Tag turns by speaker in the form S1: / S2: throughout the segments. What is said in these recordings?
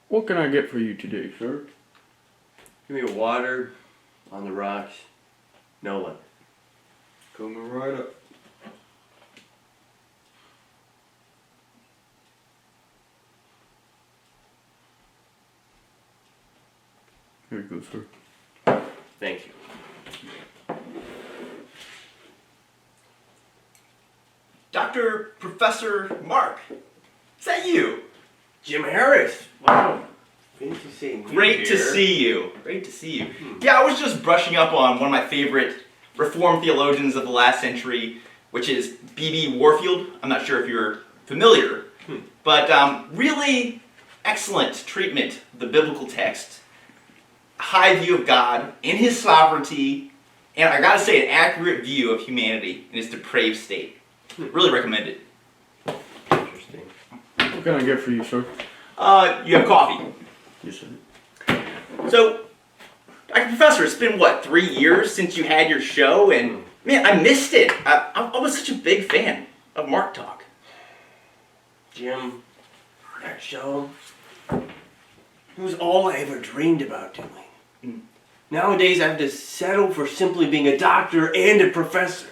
S1: What can I get for you today, sir?
S2: Give me a water on the rocks, no lemon.
S1: Coming right up. Here you go, sir.
S2: Thank you.
S3: Dr. Professor Mark, is that you?
S2: Jim Harris. Wow. Great to see you.
S3: Great to see you. Great to see you. Yeah, I was just brushing up on one of my favorite Reformed theologians of the last century, which is B.B. Warfield. I'm not sure if you're familiar, but really excellent treatment of the biblical text, high view of God and His sovereignty, and I gotta say, an accurate view of humanity in its depraved state. Really recommend it.
S2: Interesting.
S1: What can I get for you, sir?
S3: You have coffee.
S1: Yes, sir.
S3: So, Dr. Professor, it's been, 3 years since you had your show, and man, I missed it. I was such a big fan of MarkTalk.
S2: Jim, that show, it was all I ever dreamed about doing. Nowadays, I have to settle for simply being a doctor and a professor.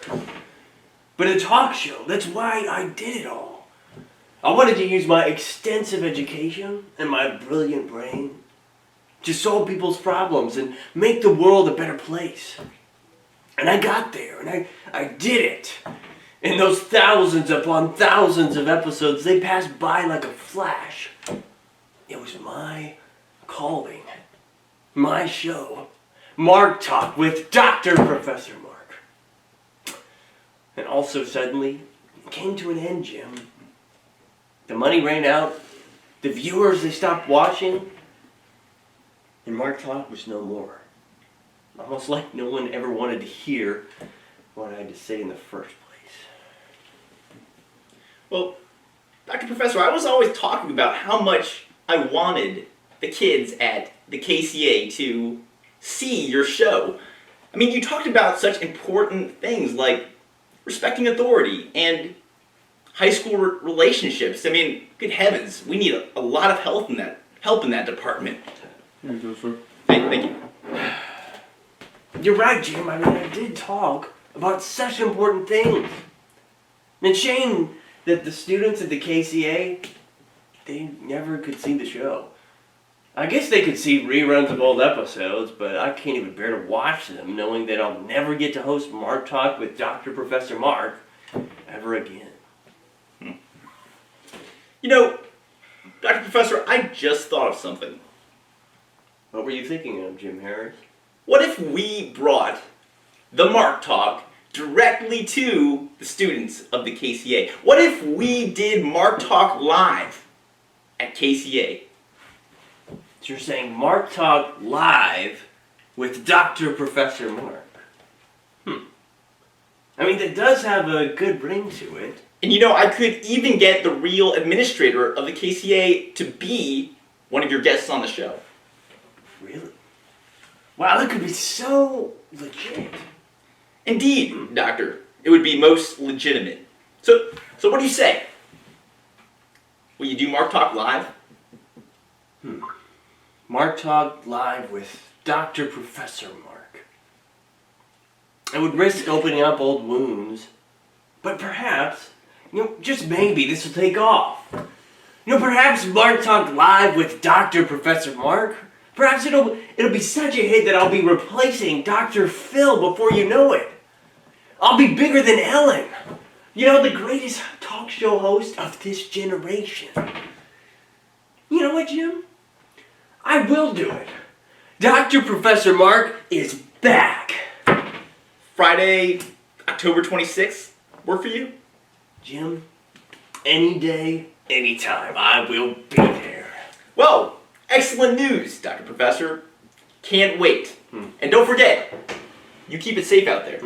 S2: But a talk show, that's why I did it all. I wanted to use my extensive education and my brilliant brain to solve people's problems and make the world a better place. And I got there, and I did it. And those thousands upon thousands of episodes, they passed by like a flash. It was my calling, my show, MarkTalk with Dr. Professor Mark. And also suddenly, it came to an end, Jim. The money ran out, the viewers, they stopped watching, and MarkTalk was no more. Almost like no one ever wanted to hear what I had to say in the first place.
S3: Well, Dr. Professor, I was always talking about how much I wanted the kids at the KCA to see your show. I mean, you talked about such important things like respecting authority and high school relationships. I mean, good heavens, we need a lot of help in that department.
S1: Here you go, sir.
S3: Thank you.
S2: You're right, Jim. I mean, I did talk about such important things. And shame that the students at the KCA, they never could see the show. I guess they could see reruns of old episodes, but I can't even bear to watch them knowing that I'll never get to host MarkTalk with Dr. Professor Mark ever again.
S3: You know, Dr. Professor, I just thought of something.
S2: What were you thinking of, Jim Harris?
S3: What if we brought the MarkTalk directly to the students of the KCA? What if we did MarkTalk live at KCA?
S2: So you're saying MarkTalk live with Dr. Professor Mark? I mean, that does have a good ring to it.
S3: And you know, I could even get the real administrator of the KCA to be one of your guests on the show.
S2: Really? Wow, that could be so legit.
S3: Indeed, Doctor. It would be most legitimate. So what do you say? Will you do MarkTalk live?
S2: MarkTalk live with Dr. Professor Mark. I would risk opening up old wounds, but perhaps, just maybe this will take off. Perhaps MarkTalk live with Dr. Professor Mark. Perhaps it'll be such a hit that I'll be replacing Dr. Phil before you know it. I'll be bigger than Ellen. The greatest talk show host of this generation. You know what, Jim? I will do it. Dr. Professor Mark is back.
S3: Friday, October 26th, work for you?
S2: Jim, any day, anytime, I will be there.
S3: Well, excellent news, Dr. Professor. Can't wait. And don't forget, you keep it safe out there.